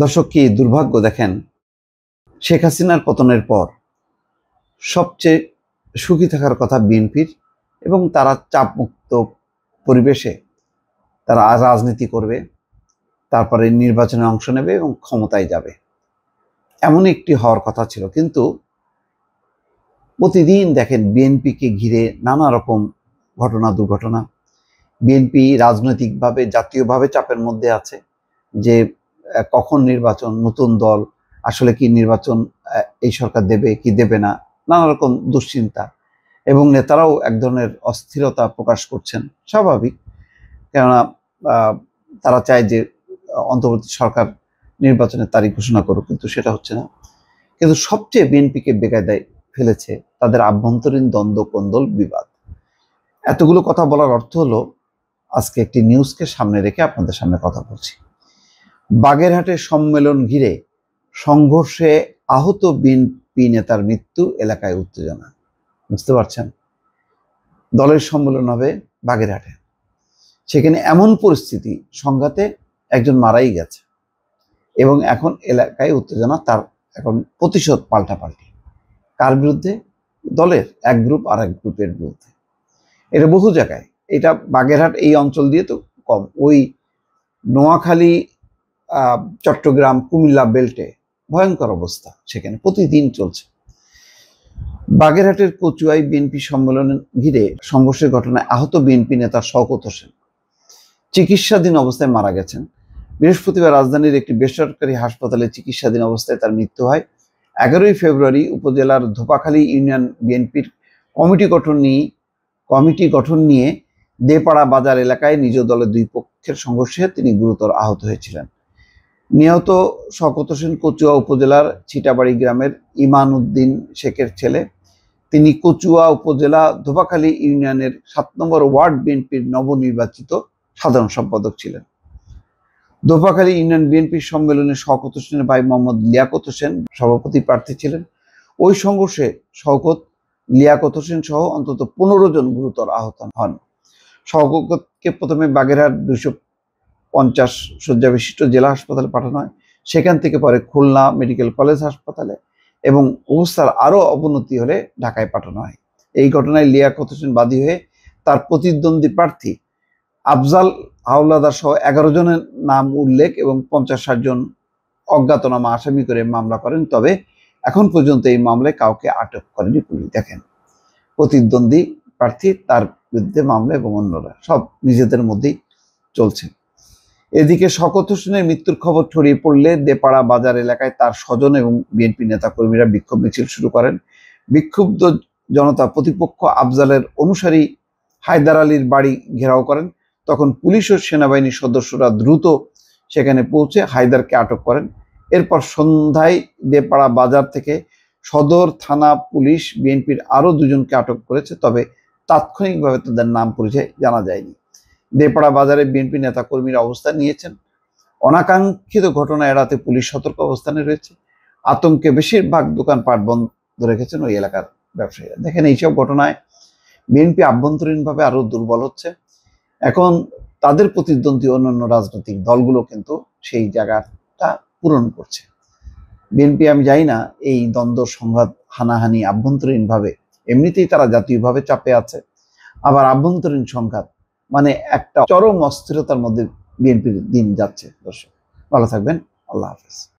দর্শক, কি দুর্ভাগ্য দেখেন, শেখ হাসিনার পতনের পর সবচেয়ে সুখী থাকার কথা বিএনপির, এবং তারা চাপমুক্ত পরিবেশে তারা রাজনীতি করবে, তারপরে নির্বাচনে অংশ নেবে এবং ক্ষমতায় যাবে, এমন একটি হওয়ার কথা ছিল। কিন্তু প্রতিদিন দেখেন বিএনপিকে ঘিরে নানা রকম ঘটনা দুর্ঘটনা। বিএনপি রাজনৈতিকভাবে জাতীয়ভাবে চাপের মধ্যে আছে যে কখন নির্বাচন, নতুন দল আসলে কি নির্বাচন এই সরকার দেবে কি দেবে না, নানা রকম দুশ্চিন্তা, এবং নেতারাও এক ধরনের অস্থিরতা প্রকাশ করছেন। স্বাভাবিক, কেননা তারা চায় যে অন্তর্বর্তী সরকার নির্বাচনের তারিখ ঘোষণা করুক, কিন্তু সেটা হচ্ছে না। কিন্তু সবচেয়ে বিএনপিকে বেকায়দায় ফেলেছে তাদের আভ্যন্তরীণ দ্বন্দ্ব, কোন্দল, বিবাদ। এতগুলো কথা বলার অর্থ হলো আজকে একটি নিউজকে সামনে রেখে আপনাদের সামনে কথা বলছি। বাগেরহাটের সম্মেলন ঘিরে সংঘর্ষে আহত বিএনপি নেতার মৃত্যু, এলাকায় উত্তেজনা। বুঝতে পারছেন, দলের সম্মেলন হবে বাগেরহাটে, সেখানে এমন পরিস্থিতি, সংঘাতে একজন মারাই গেছে এবং এখন এলাকায় উত্তেজনা। তার এখন প্রতিশোধ পাল্টাপাল্টি। কার বিরুদ্ধে? দলের এক গ্রুপ আর এক গ্রুপের বিরুদ্ধে। এটা বহু জায়গায়, এটা বাগেরহাট এই অঞ্চল দিয়ে তো কম, ওই নোয়াখালী, চট্টগ্রাম, কুমিল্লা বেল্টে ভয়ঙ্কর অবস্থা, সেখানে প্রতিদিন চলছে। বাগেরহাটের কচুয়ায় বিএনপি সম্মেলন ঘিরে সংঘর্ষের ঘটনায় আহত বিএনপি নেতা শওকত হোসেন চিকিৎসাধীন অবস্থায় মারা গেছেন। বৃহস্পতিবার রাজধানীর একটি বেসরকারি হাসপাতালে চিকিৎসাধীন অবস্থায় তার মৃত্যু হয়। 11ই ফেব্রুয়ারি উপজেলার ধোপাখালী ইউনিয়ন বিএনপির কমিটি গঠন নিয়ে দেপাড়া বাজার এলাকায় নিজ দলের দুই পক্ষের সংঘর্ষে তিনি গুরুতর আহত হয়েছিলেন। নিহত শওকত হোসেন কচুয়া উপজেলার ছিটাবাড়ি গ্রামের ইমান উদ্দিন শেখের ছেলে। তিনি কচুয়া উপজেলা ধোপাখালী ইউনিয়নের 7 নম্বর ওয়ার্ড বিএনপির নবনির্বাচিত সাধারণ সম্পাদক ছিলেন। ধোপাখালী ইউনিয়ন বিএনপির সম্মেলনে শওকত হোসেনের ভাই মোহাম্মদ লিয়াকত হোসেন সভাপতি প্রার্থী ছিলেন। ওই সংঘর্ষে শওকত, লিয়াকত হোসেন সহ অন্তত 15 জন গুরুতর আহত হন। শওকতকে প্রথমে বাগেরহাট 250 শয্যা বিশিষ্ট জেলা হাসপাতালে পাঠানো হয়, সেখান থেকে পরে খুলনা মেডিকেল কলেজ হাসপাতালে, এবং অবস্থার আরও অবনতি হলে ঢাকায় পাঠানো হয়। এই ঘটনায় লিয়াকত হোসেন বাদী হয়ে তার প্রতিদ্বন্দ্বী প্রার্থী আফজাল হাওলাদার সহ 11 জনের নাম উল্লেখ এবং 50-60 জন অজ্ঞাতনামা আসামি করে মামলা করেন। তবে এখন পর্যন্ত এই মামলায় কাউকে আটক করেনি পুলিশ। দেখেন, প্রতিদ্বন্দ্বী প্রার্থী, তার বিরুদ্ধে মামলা এবং অন্যরা সব নিজেদের মধ্যেই চলছে। এদিকে শওকত হোসেনের মৃত্যুর খবর ছড়িয়ে পড়লে দেপাড়া বাজার এলাকায় তার স্বজন এবং বিএনপি নেতাকর্মীরা বিক্ষোভ মিছিল শুরু করেন। বিক্ষুব্ধ জনতা প্রতিপক্ষ আফজালের অনুসারী হায়দার আলীর বাড়ি ঘেরাও করেন। তখন পুলিশ ও সেনাবাহিনীর সদস্যরা দ্রুত সেখানে পৌঁছে হায়দারকে আটক করেন। এরপর সন্ধ্যায় দেপাড়া বাজার থেকে সদর থানা পুলিশ বিএনপির আরও 2 জনকে আটক করেছে, তবে তাৎক্ষণিকভাবে তাদের নাম পরিচয় জানা যায়নি। দেপাড়া বাজারে বিএনপি নেতাকর্মীরা অবস্থান নিয়েছেন। অনাকাঙ্ক্ষিত ঘটনা এড়াতে পুলিশ সতর্ক অবস্থানে রয়েছে। আতঙ্কে বেশিরভাগ দোকানপাট বন্ধ রেখেছেন ওই এলাকার ব্যবসায়ীরা। দেখেন, এইসব ঘটনায় বিএনপি আভ্যন্তরীণভাবে আরো দুর্বল হচ্ছে। এখন তাদের প্রতিদ্বন্দ্বী অন্যান্য রাজনৈতিক দলগুলো কিন্তু সেই জায়গাটা পূরণ করছে। বিএনপি, আমি জানি না, এই দ্বন্দ্ব, সংঘাত, হানাহানি আভ্যন্তরীণভাবে, এমনিতেই তারা জাতীয়ভাবে চাপে আছে, আবার আভ্যন্তরীণ সংঘাত মানে একটা চরম অস্থিরতার মধ্যে বিএনপির দিন যাচ্ছে। দর্শক, ভালো থাকবেন। আল্লাহ হাফেজ।